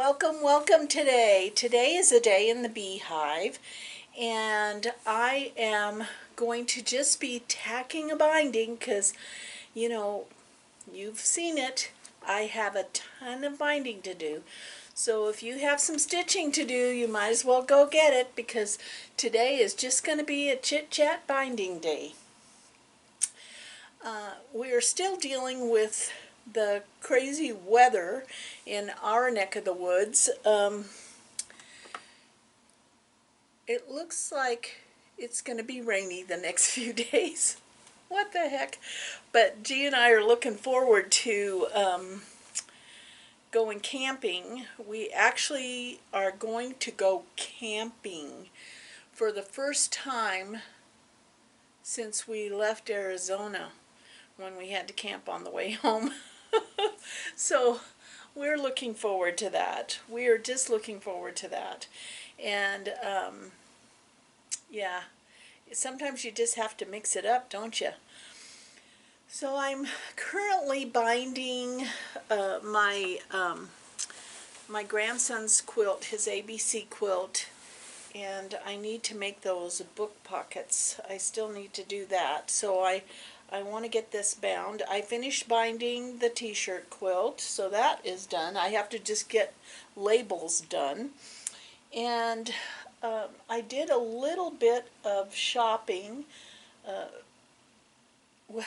welcome today. Today is a day in the Bee Hive, and I am going to just be tacking a binding because, you know, you've seen it. I have a ton of binding to do. So if you have some stitching to do, you might as well go get it because today is just going to be a chit-chat binding day. We are still dealing with the crazy weather in our neck of the woods. It looks like it's going to be rainy the next few days. What the heck? But G and I are looking forward to going camping. We actually are going to go camping for the first time since we left Arizona, when we had to camp on the way home. So we're looking forward to that. We are just looking forward to that. And yeah, sometimes you just have to mix it up, don't you? So I'm currently binding my grandson's quilt, his ABC quilt, and I need to make those book pockets. I still need to do that. So I want to get this bound. I finished binding the t-shirt quilt, so that is done. I have to just get labels done. And I did a little bit of shopping. Well,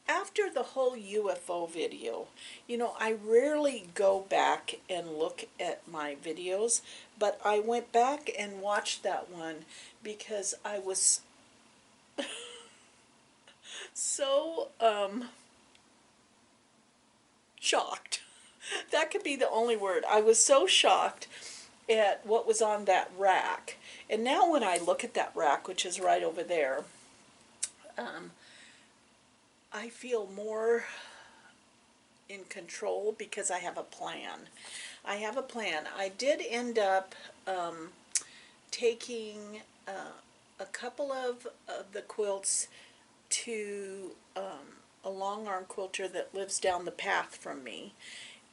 after the whole UFO video, you know, I rarely go back and look at my videos, but I went back and watched that one because I was so shocked. That could be the only word. I was so shocked at what was on that rack. And now when I look at that rack, which is right over there, I feel more in control because I have a plan. I have a plan. I did end up taking a couple of the quilts to a long arm quilter that lives down the path from me,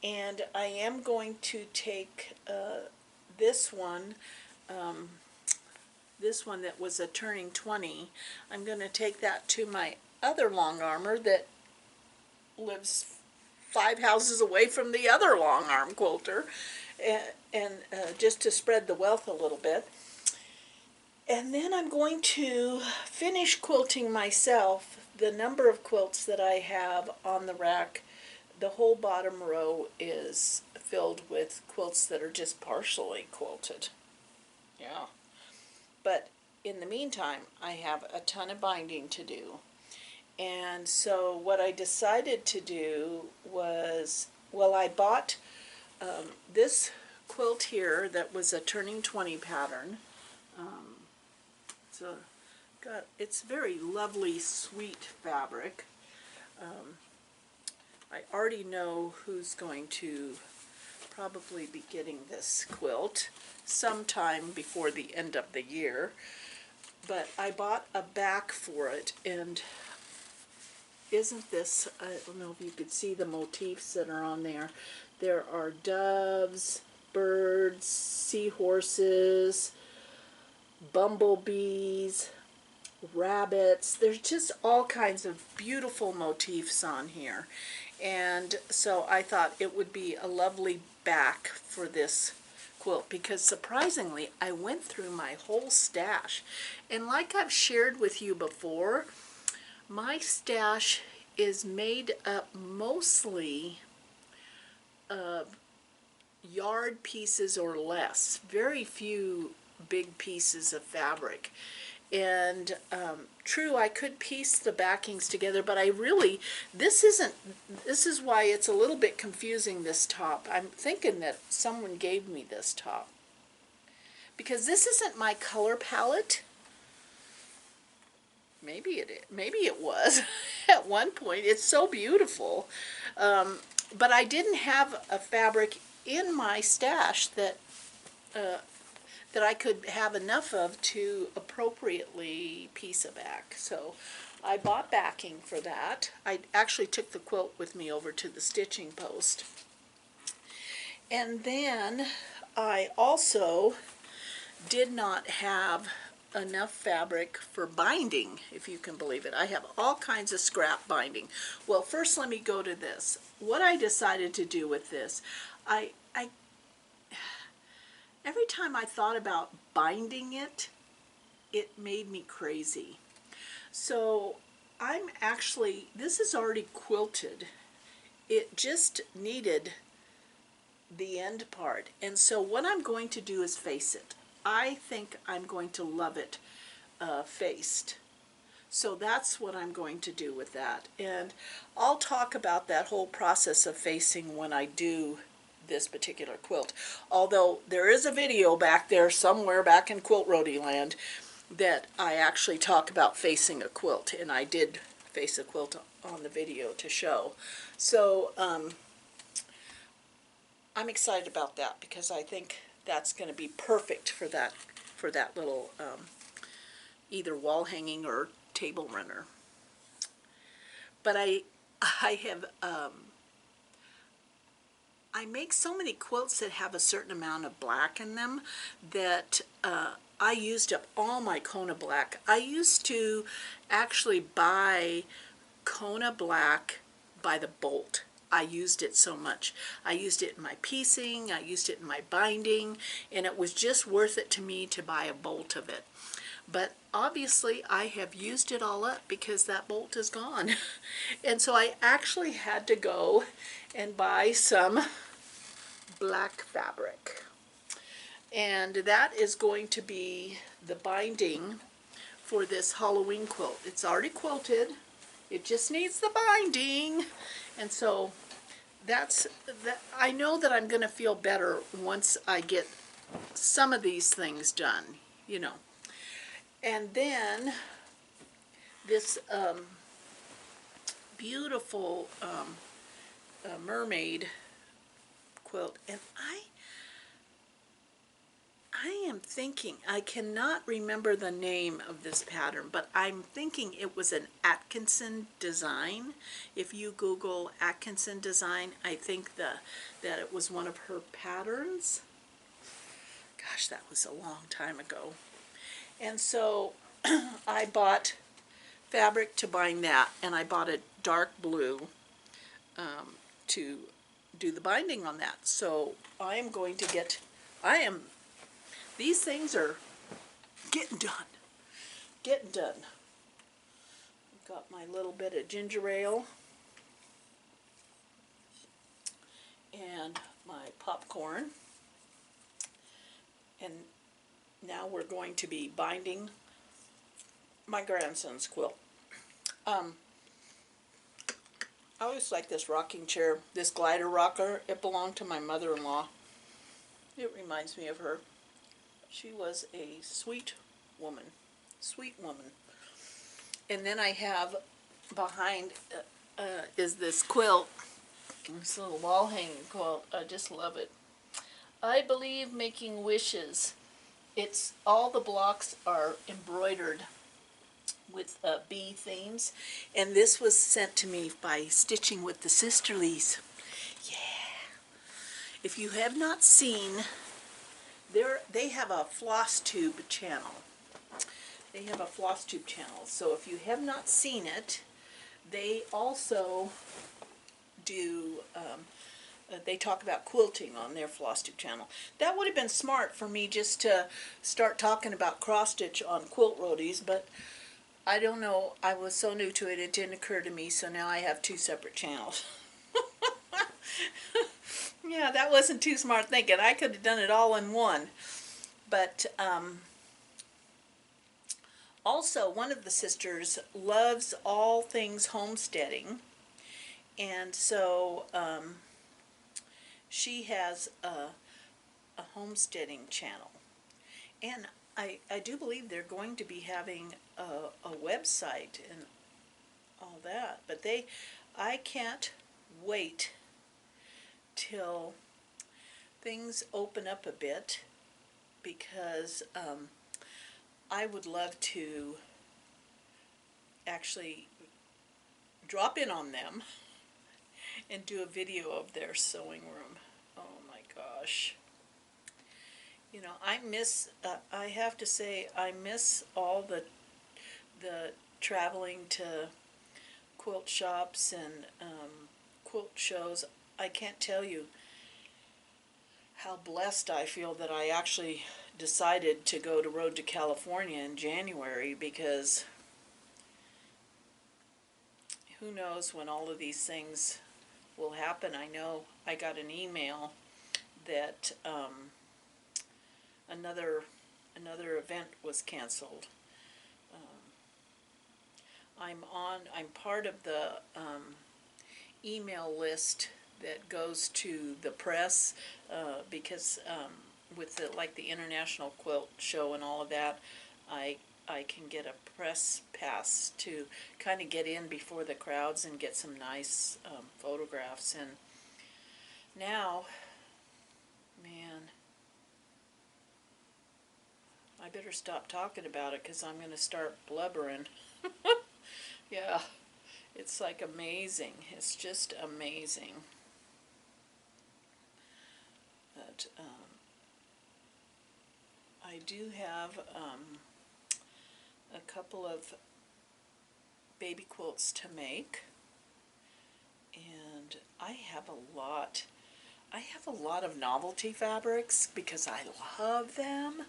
and I am going to take this one that was a turning 20. I'm going to take that to my other long armer that lives 5 houses away from the other long arm quilter, and just to spread the wealth a little bit. And then I'm going to finish quilting myself the number of quilts that I have on the rack. The whole bottom row is filled with quilts that are just partially quilted. Yeah. But in the meantime, I have a ton of binding to do. And so what I decided to do was, well, I bought this quilt here that was a turning 20 pattern. It's very lovely, sweet fabric. I already know who's going to probably be getting this quilt sometime before the end of the year. But I bought a back for it, and isn't this, I don't know if you could see the motifs that are on there. There are doves, birds, seahorses, bumblebees, rabbits. There's just all kinds of beautiful motifs on here. And so I thought it would be a lovely back for this quilt, because surprisingly I went through my whole stash, and like I've shared with you before, my stash is made up mostly of yard pieces or less, very few big pieces of fabric. And true, I could piece the backings together, but I really, this is why it's a little bit confusing, this top. I'm thinking that someone gave me this top, because this isn't my color palette. Maybe it was at one point. It's so beautiful. But I didn't have a fabric in my stash that I could have enough of to appropriately piece a back. So I bought backing for that. I actually took the quilt with me over to the stitching post. And then I also did not have enough fabric for binding, if you can believe it. I have all kinds of scrap binding. Well, first let me go to this. What I decided to do with this, I every time I thought about binding it, it made me crazy. So I'm actually, this is already quilted. It just needed the end part. And so what I'm going to do is face it. I think I'm going to love it faced. So that's what I'm going to do with that. And I'll talk about that whole process of facing when I do this particular quilt. Although there is a video back there somewhere back in Quilt Roadie land that I actually talk about facing a quilt, and I did face a quilt on the video to show. So I'm excited about that because I think that's going to be perfect for that little either wall hanging or table runner. But I have I make so many quilts that have a certain amount of black in them that I used up all my Kona black. I used to actually buy Kona black by the bolt. I used it so much. I used it in my piecing, I used it in my binding, and it was just worth it to me to buy a bolt of it. But obviously I have used it all up because that bolt is gone. And so I actually had to go and buy some black fabric. And that is going to be the binding for this Halloween quilt. It's already quilted. It just needs the binding. And so that's that. I know that I'm going to feel better once I get some of these things done, you know. And then this beautiful mermaid quilt, and I am thinking, I cannot remember the name of this pattern, but I'm thinking it was an Atkinson design. If you Google Atkinson design, I think that it was one of her patterns. Gosh, that was a long time ago. And so I bought fabric to bind that, and I bought a dark blue to do the binding on that. So I am going to get, these things are getting done. Getting done. I've got my little bit of ginger ale and my popcorn. And now we're going to be binding my grandson's quilt. I always like this rocking chair, this glider rocker. It belonged to my mother-in-law. It reminds me of her. She was a sweet woman. Sweet woman. And then I have behind is this quilt. This little wall hanging quilt. I just love it. I believe making wishes. It's all the blocks are embroidered with bee themes, and this was sent to me by Stitching with the Sisterlies. Yeah. If you have not seen, they have a floss tube channel. They have a floss tube channel. So if you have not seen it, they also do, they talk about quilting on their floss tube channel. That would have been smart for me just to start talking about cross stitch on Quilt Roadies, but I don't know, I was so new to it, it didn't occur to me, so now I have two separate channels. Yeah, that wasn't too smart thinking. I could have done it all in one. But also, one of the sisters loves all things homesteading, and so she has a homesteading channel. And I do believe they're going to be having a website and all that. But I can't wait till things open up a bit, because I would love to actually drop in on them and do a video of their sewing room. Oh my gosh. You know, I have to say, I miss all the traveling to quilt shops and quilt shows. I can't tell you how blessed I feel that I actually decided to go to Road to California in January, because who knows when all of these things will happen. I know I got an email that another another event was canceled. I'm part of the email list that goes to the press, because with the like the International Quilt Show and all of that, I I can get a press pass to kind of get in before the crowds and get some nice photographs. And now, man, I better stop talking about it because I'm going to start blubbering. Yeah, it's like amazing. It's just amazing. But I do have a couple of baby quilts to make, and I have a lot of novelty fabrics because I love them.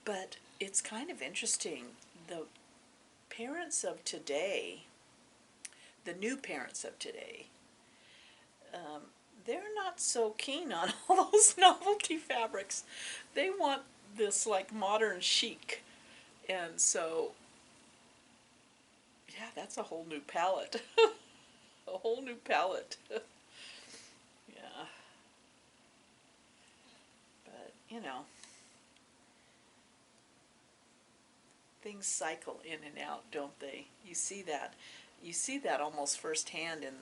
But it's kind of interesting. The parents of today, the new parents of today, they're not so keen on all those novelty fabrics. They want this like modern chic. And so, yeah, that's a whole new palette. A whole new palette. Yeah, but you know, things cycle in and out, don't they? You see that. You see that almost firsthand in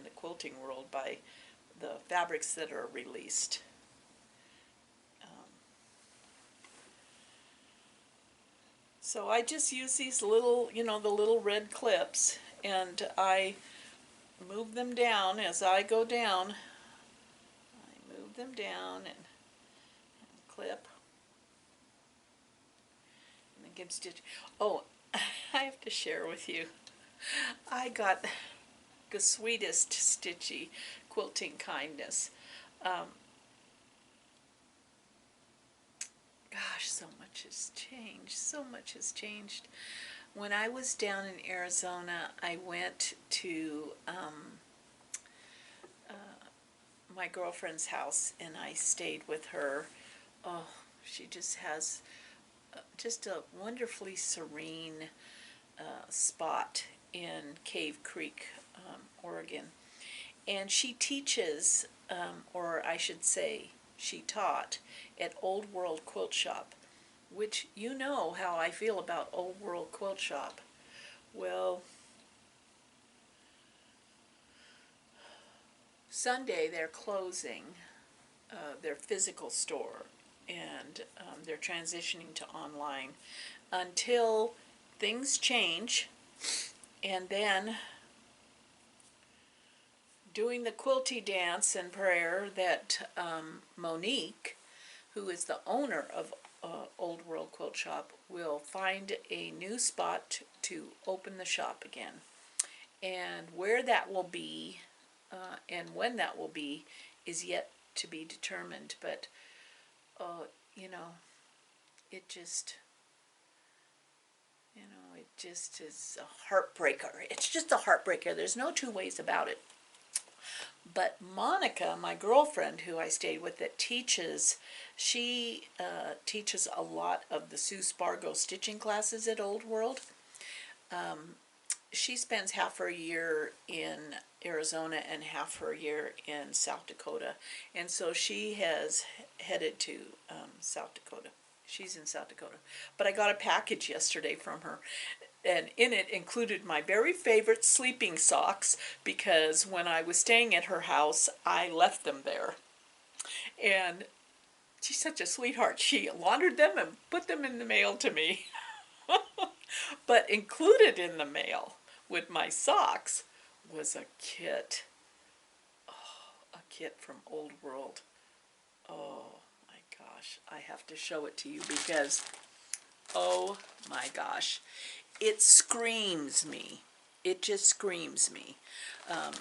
the quilting world by the fabrics that are released. Um, so I just use these little, you know, the little red clips, and I move them down as I go down. I move them down and clip and then give stitch. Oh, I have to share with you. I got the sweetest stitchy quilting kindness. Um, Gosh, so much has changed. So much has changed. When I was down in Arizona, I went to my girlfriend's house and I stayed with her. Oh, she just has just a wonderfully serene spot in Cave Creek, Oregon. And she teaches, or I should say, she taught at Old World Quilt Shop, which you know how I feel about Old World Quilt Shop. Well, Sunday they're closing their physical store, and they're transitioning to online until things change. And then doing the quilty dance and prayer that Monique, who is the owner of Old World Quilt Shop, will find a new spot to open the shop again. And where that will be and when that will be is yet to be determined. But, you know, it just, it just is a heartbreaker. It's just a heartbreaker. There's no two ways about it. But Monica, my girlfriend who I stayed with that teaches, she teaches a lot of the Sue Spargo stitching classes at Old World. She spends half her year in Arizona and half her year in South Dakota. And so she has headed to South Dakota. She's in South Dakota. But I got a package yesterday from her, and in it included my very favorite sleeping socks, because when I was staying at her house, I left them there. And she's such a sweetheart. She laundered them and put them in the mail to me. But included in the mail with my socks was a kit. Oh, a kit from Old World. Oh my gosh, I have to show it to you because, oh my gosh, it screams me. It just screams me.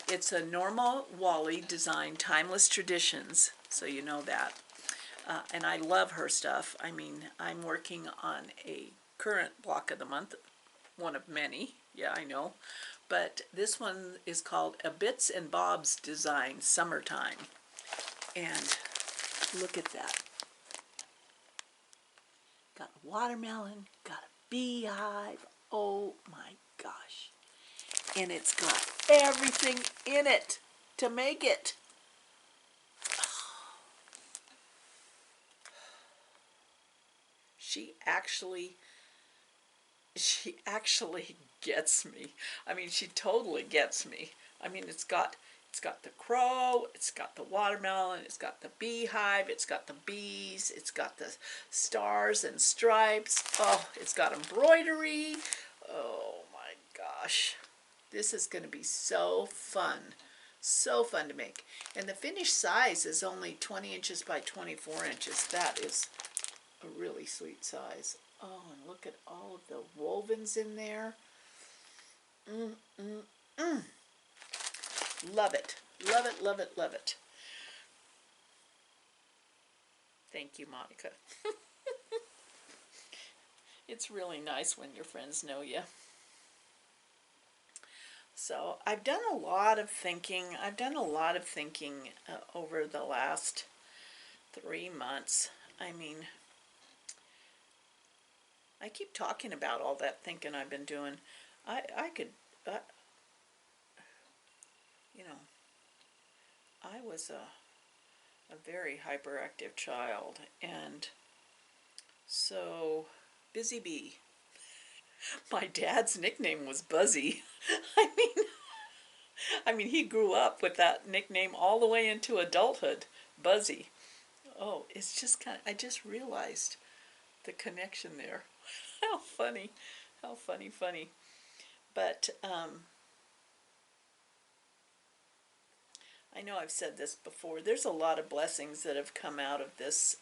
It's a Norma Wally design, Timeless Traditions, so you know that. And I love her stuff. I mean, I'm working on a current block of the month, one of many, yeah, I know. But this one is called A Bits and Bobs Design Summertime. And look at that. Got a watermelon, got a beehive. Oh my gosh. And it's got everything in it to make it. She actually gets me. I mean, she totally gets me. I mean, it's got the crow, it's got the watermelon, it's got the beehive, it's got the bees, it's got the stars and stripes. Oh, it's got embroidery. Oh my gosh. This is going to be so fun. So fun to make. And the finished size is only 20 inches by 24 inches. That is a really sweet size. Oh, and look at all of the wovens in there. Love it. Love it, love it, love it. Thank you, Monica. It's really nice when your friends know you. So I've done a lot of thinking. Over the last 3 months. I mean, I keep talking about all that thinking I've been doing. I could, you know, I was a very hyperactive child, and so Busy Bee. My dad's nickname was Buzzy. I mean, he grew up with that nickname all the way into adulthood, Buzzy. Oh, it's just I just realized the connection there. How funny, funny. But I know I've said this before. There's a lot of blessings that have come out of this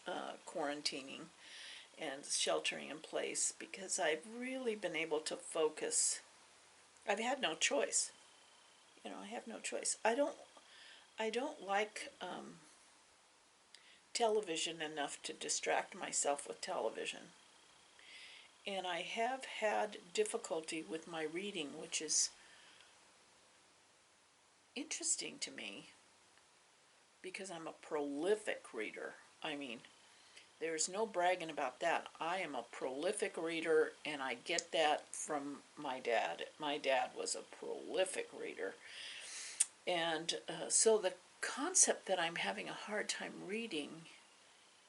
quarantining and sheltering in place, because I've really been able to focus. I've had no choice. I have no choice. I don't like television enough to distract myself with television. And I have had difficulty with my reading, which is interesting to me because I'm a prolific reader. I mean, there's no bragging about that. I am a prolific reader, and I get that from my dad. My dad was a prolific reader. And so the concept that I'm having a hard time reading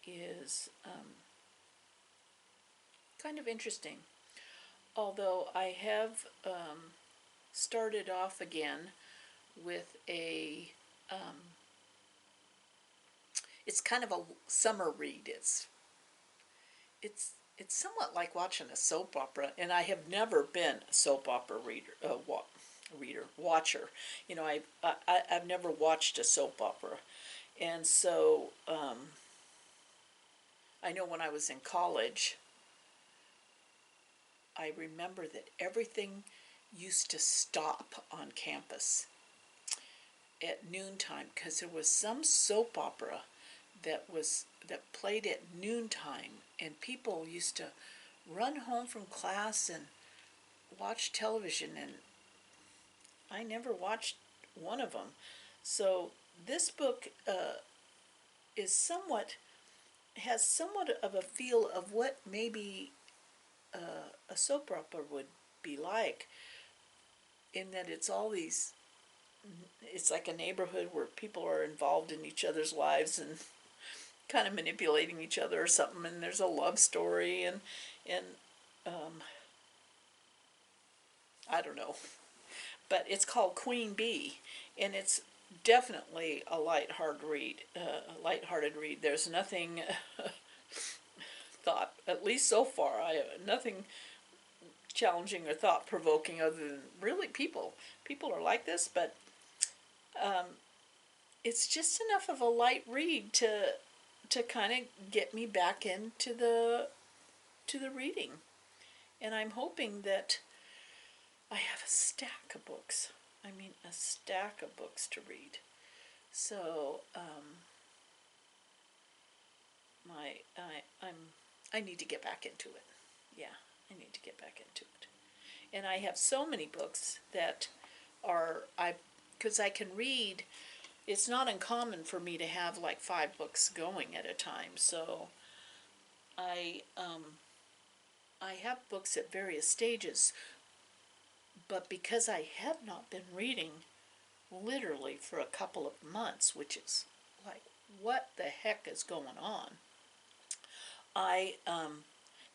is kind of interesting. Although I have started off again with it's kind of a summer read. It's somewhat like watching a soap opera, and I have never been a soap opera watcher. I've never watched a soap opera, and so I know when I was in college, I remember that everything used to stop on campus at noontime because there was some soap opera that played at noontime, and people used to run home from class and watch television, and I never watched one of them. So this book has somewhat of a feel of what maybe a soap opera would be like, in that it's like a neighborhood where people are involved in each other's lives and kind of manipulating each other or something, and there's a love story, and I don't know, but it's called Queen Bee, and it's definitely a lighthearted read. There's nothing at least so far, nothing challenging or thought-provoking, other than really people are like this, but it's just enough of a light read to to kind of get me back into the reading. And I'm hoping that I have a stack of books. I mean, a stack of books to read. So I need to get back into it. Yeah, I need to get back into it. And I have so many books that because I can read. It's not uncommon for me to have like 5 books going at a time. So I I have books at various stages, but because I have not been reading literally for a couple of months, which is like, what the heck is going on? I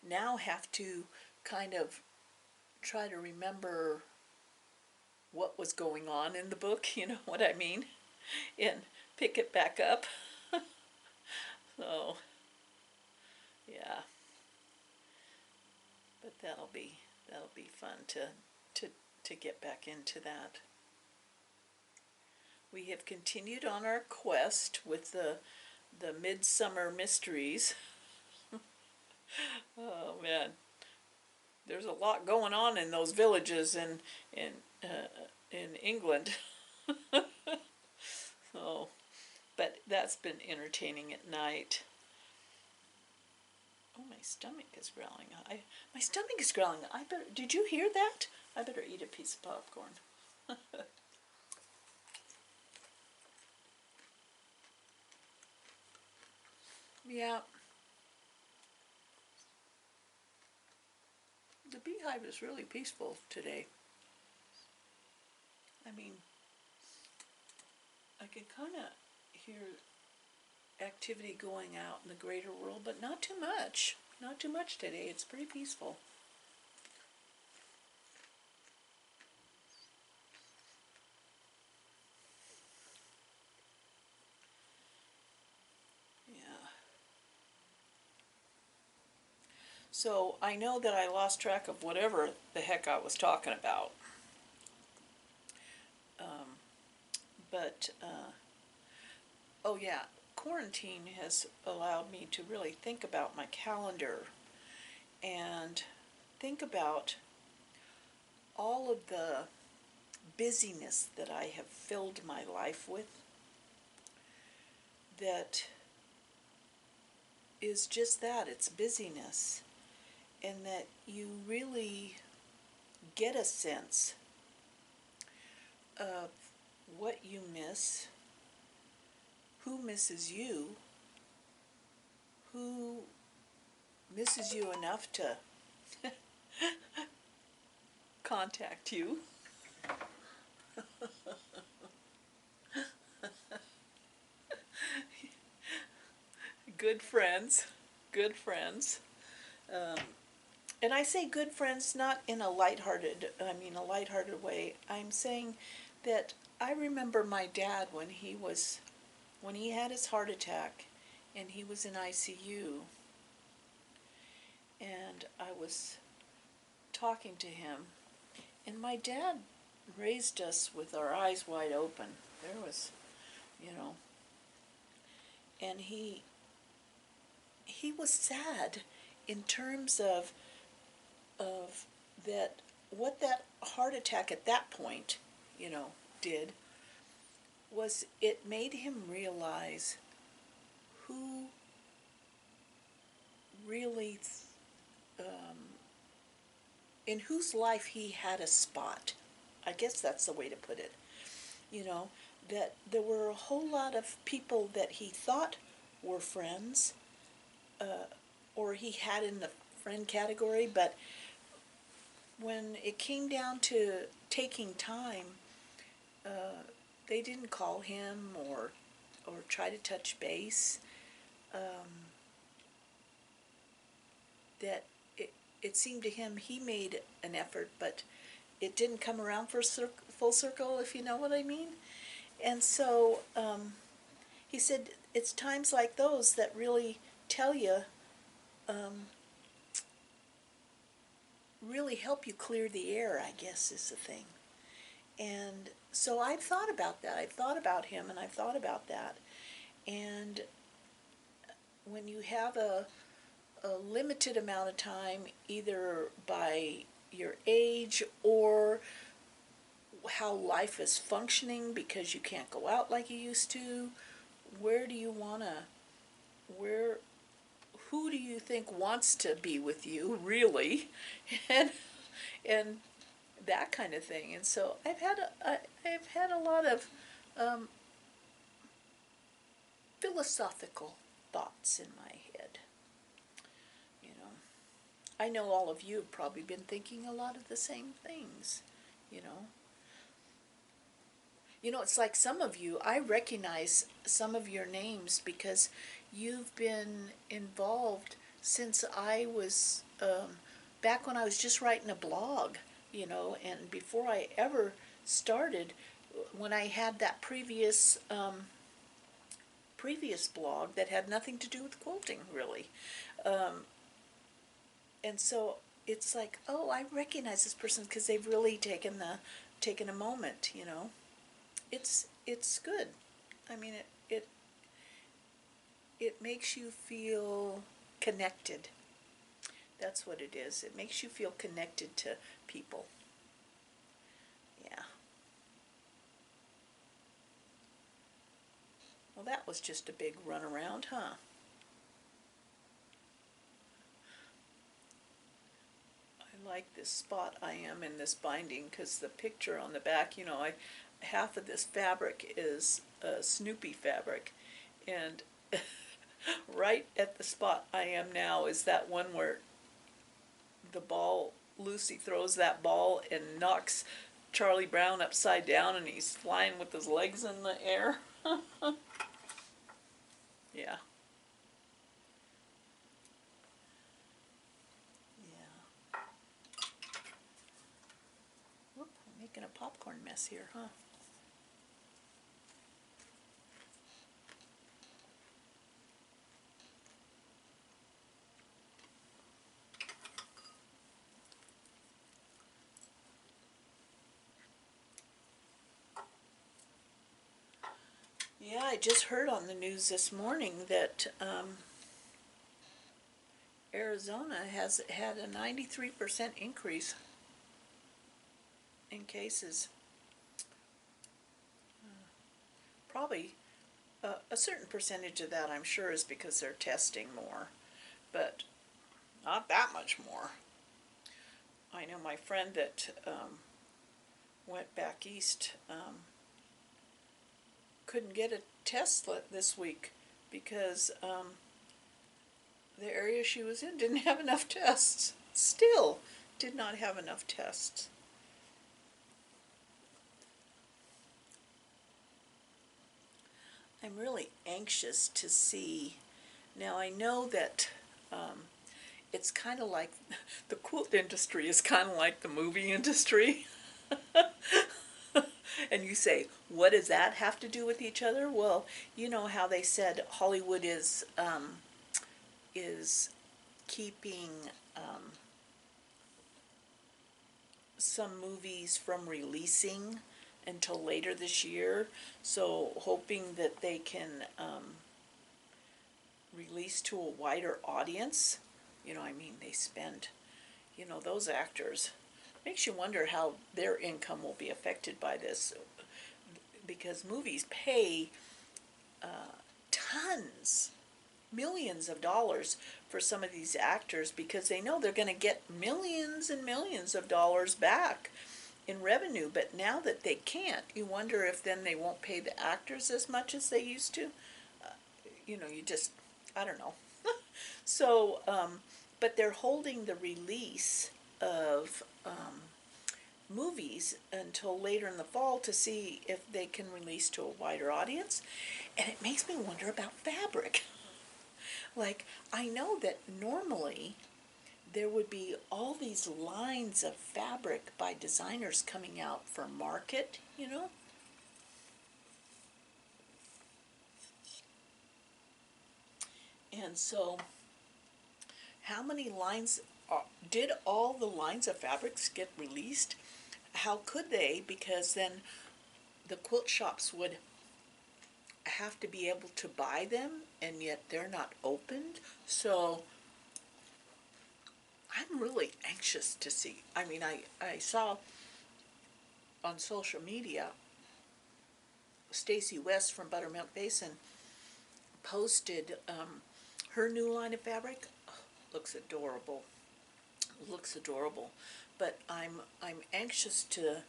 now have to kind of try to remember what was going on in the book, you know what I mean, and pick it back up. So, yeah, but that'll be fun to to get back into that. We have continued on our quest with the Midsummer Mysteries. Oh man, there's a lot going on in those villages in England. So, but that's been entertaining at night. Oh, my stomach is growling. My stomach is growling. I better. Did you hear that? I better eat a piece of popcorn. Yeah, the beehive is really peaceful today. I mean, I can kind of hear activity going out in the greater world, but not too much. Not too much today. It's pretty peaceful. Yeah. So I know that I lost track of whatever the heck I was talking about. But oh yeah, quarantine has allowed me to really think about my calendar and think about all of the busyness that I have filled my life with, that is just that, it's busyness, and that you really get a sense of what you miss, who misses you, who misses you enough to contact you. Good friends, good friends. Um, and I say good friends not in a a lighthearted way. I'm saying that I remember my dad when he had his heart attack and he was in ICU, and I was talking to him, and my dad raised us with our eyes wide open. There was, you know, and he was sad in terms of that, what that heart attack at that point, you know, did was it made him realize who really um, in whose life he had a spot. I guess that's the way to put it. You know, that there were a whole lot of people that he thought were friends, uh, or he had in the friend category, but when it came down to taking time, uh, they didn't call him or try to touch base. Um, that it seemed to him he made an effort, but it didn't come around for full circle, if you know what I mean. And so he said it's times like those that really tell you, um, really help you clear the air, I guess is the thing. And so I've thought about that. I've thought about him and I've thought about that. And when you have a limited amount of time, either by your age or how life is functioning because you can't go out like you used to, where do you want to, where, who do you think wants to be with you, really? and and that kind of thing. And so I've had a lot of um, philosophical thoughts in my head. You know, I know all of you have probably been thinking a lot of the same things. You know, it's like some of you, I recognize some of your names because you've been involved since I was, back when I was just writing a blog, and before I ever started, when I had that previous blog that had nothing to do with quilting, really. Um, and so it's like, oh, I recognize this person because they've really taken a moment, it's good. I mean, it makes you feel connected. That's what it is. It makes you feel connected to people. Yeah. Well, that was just a big runaround, huh? I like this spot I am in this binding because the picture on the back, half of this fabric is Snoopy fabric, and right at the spot I am now is that one where the ball, Lucy throws that ball and knocks Charlie Brown upside down and he's flying with his legs in the air. Yeah. Yeah. Whoop, I'm making a popcorn mess here, huh? Yeah, I just heard on the news this morning that Arizona has had a 93% increase in cases. Probably a certain percentage of that, I'm sure, is because they're testing more, but not that much more. I know my friend that went back east couldn't get a test this week because the area she was in didn't have enough tests. Still did not have enough tests. I'm really anxious to see. Now I know that it's kind of like the quilt industry is kind of like the movie industry. And you say, what does that have to do with each other? Well, you know how they said Hollywood is keeping some movies from releasing until later this year, so hoping that they can release to a wider audience. I mean, they spend, those actors. Makes you wonder how their income will be affected by this, because movies pay tons, millions of dollars for some of these actors because they know they're going to get millions and millions of dollars back in revenue. But now that they can't, you wonder if then they won't pay the actors as much as they used to. You just, I don't know. So, but they're holding the release of movies until later in the fall to see if they can release to a wider audience. And it makes me wonder about fabric. Like, I know that normally there would be all these lines of fabric by designers coming out for market. And so, how many lines did all the lines of fabrics get released? How could they? Because then the quilt shops would have to be able to buy them, and yet they're not opened. So I'm really anxious to see. I mean, I saw on social media Stacy West from Buttermilk Basin posted her new line of fabric. Oh, looks adorable. Looks adorable. But I'm anxious to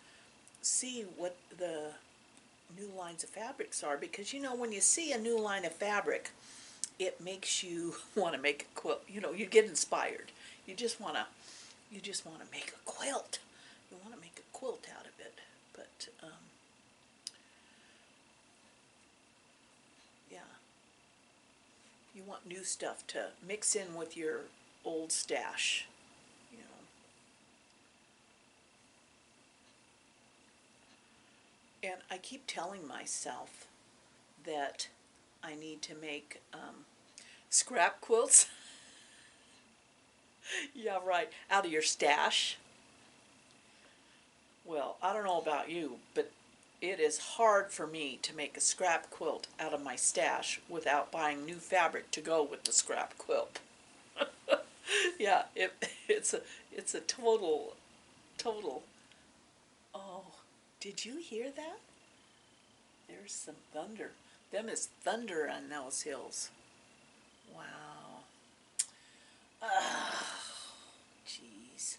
see what the new lines of fabrics are, because you know, when you see a new line of fabric, it makes you want to make a quilt. You know, you get inspired. You just want to make a quilt. You want to make a quilt out of it. But yeah, you want new stuff to mix in with your old stash. You know, and I keep telling myself that I need to make scrap quilts. Yeah, right. Out of your stash. Well, I don't know about you, but it is hard for me to make a scrap quilt out of my stash without buying new fabric to go with the scrap quilt. Yeah, it's a total. Oh, did you hear that? There's some thunder. Them is thunder on those hills. Wow. Ah, jeez.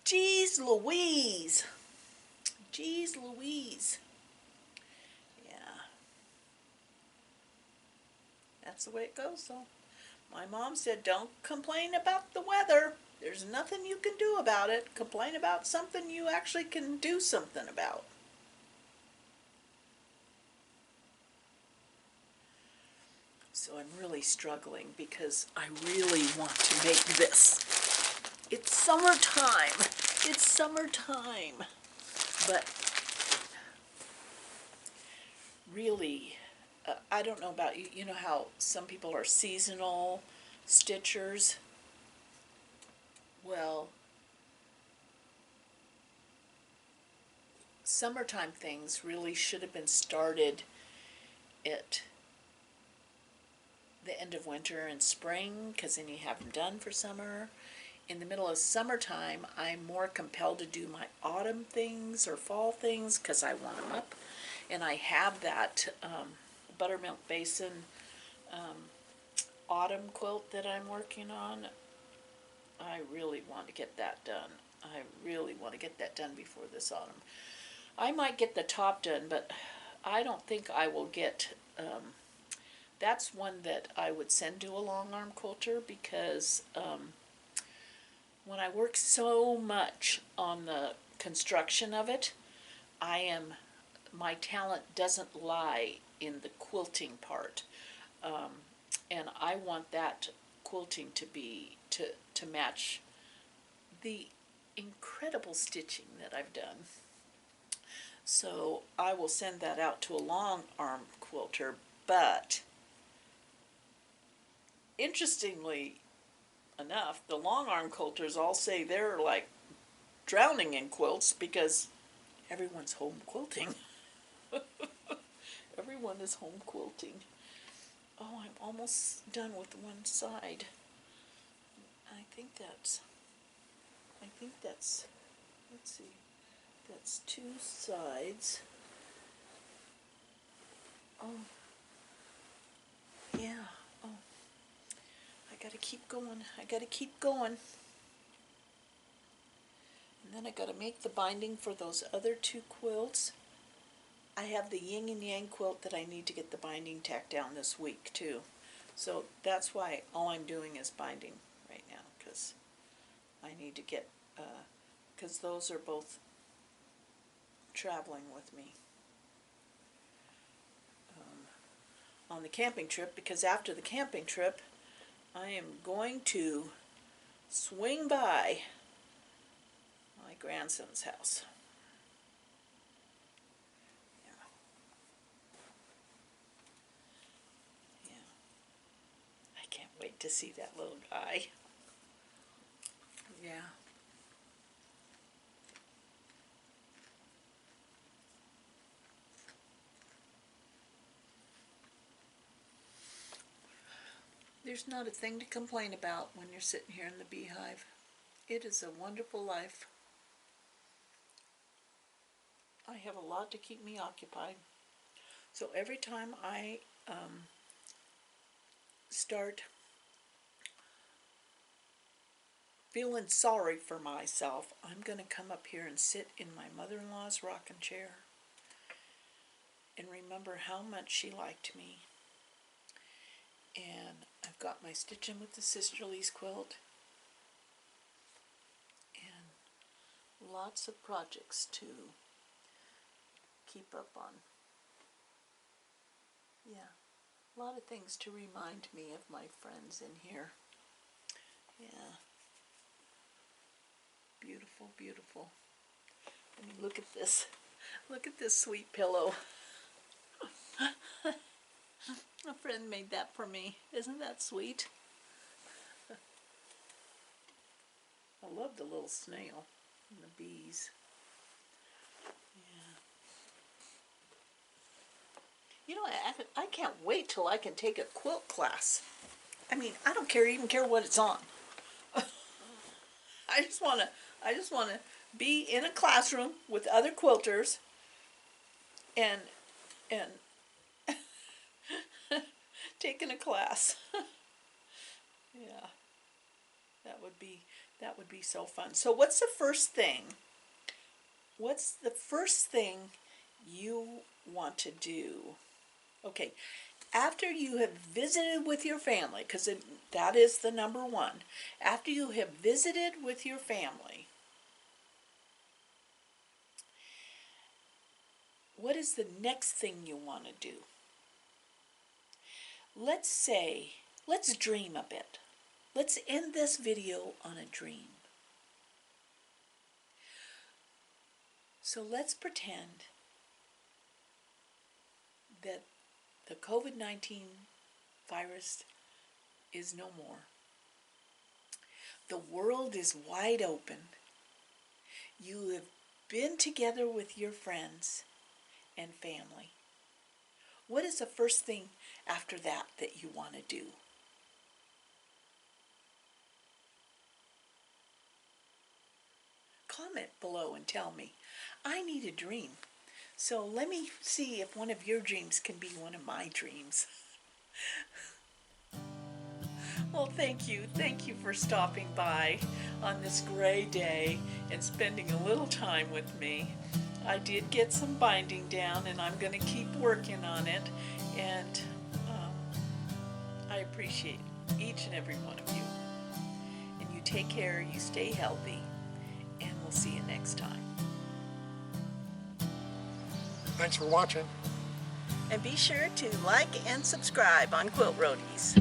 Jeez Louise. Jeez Louise. Yeah, that's the way it goes, though. My mom said, don't complain about the weather. There's nothing you can do about it. Complain about something you actually can do something about. So I'm really struggling because I really want to make this. It's summertime. It's summertime. But really, I don't know about you. You know how some people are seasonal stitchers? Well, summertime things really should have been started at the end of winter and spring, because then you have them done for summer. In the middle of summertime, I'm more compelled to do my autumn things or fall things because I want them up. And I have that Buttermilk Basin autumn quilt that I'm working on. I really want to get that done. I really want to get that done before this autumn. I might get the top done, but I don't think I will get, that's one that I would send to a long arm quilter, because when I work so much on the construction of it, my talent doesn't lie in the quilting part. And I want that quilting to match the incredible stitching that I've done. So I will send that out to a long arm quilter, but interestingly enough, the long arm quilters all say they're like drowning in quilts because everyone's home quilting. Everyone is home quilting. Oh, I'm almost done with one side. I think that's, let's see, that's two sides. Oh, yeah, oh, I gotta keep going, I gotta keep going. And then I gotta make the binding for those other two quilts. I have the yin and yang quilt that I need to get the binding tacked down this week too. So that's why all I'm doing is binding right now, because I need to get, because those are both traveling with me on the camping trip, because after the camping trip I am going to swing by my grandson's house. Yeah. Yeah. I can't wait to see that little guy. Yeah. There's not a thing to complain about when you're sitting here in the beehive. It is a wonderful life. I have a lot to keep me occupied. So every time I start feeling sorry for myself, I'm going to come up here and sit in my mother-in-law's rocking chair and remember how much she liked me. And I've got my Stitching with the Sisterlies quilt and lots of projects to keep up on. Yeah, a lot of things to remind me of my friends in here. Yeah, beautiful, beautiful. I mean, look at this. Look at this sweet pillow. A friend made that for me. Isn't that sweet? I love the little snail and the bees. Yeah. You know, I can't wait till I can take a quilt class. I mean, I don't even care what it's on. I just wanna be in a classroom with other quilters and taking a class. Yeah, that would be so fun. So what's the first thing you want to do? Okay, after you have visited with your family, because that is the number one. After you have visited with your family, what is the next thing you want to do? Let's dream a bit. Let's end this video on a dream. So let's pretend that the COVID-19 virus is no more. The world is wide open. You have been together with your friends and family. What is the first thing after that you want to do? Comment below and tell me. I need a dream. So let me see if one of your dreams can be one of my dreams. Well, thank you. Thank you for stopping by on this gray day and spending a little time with me. I did get some binding down and I'm going to keep working on it. And I appreciate each and every one of you. And you take care, you stay healthy, and we'll see you next time. Thanks for watching. And be sure to like and subscribe on Quilt Roadies.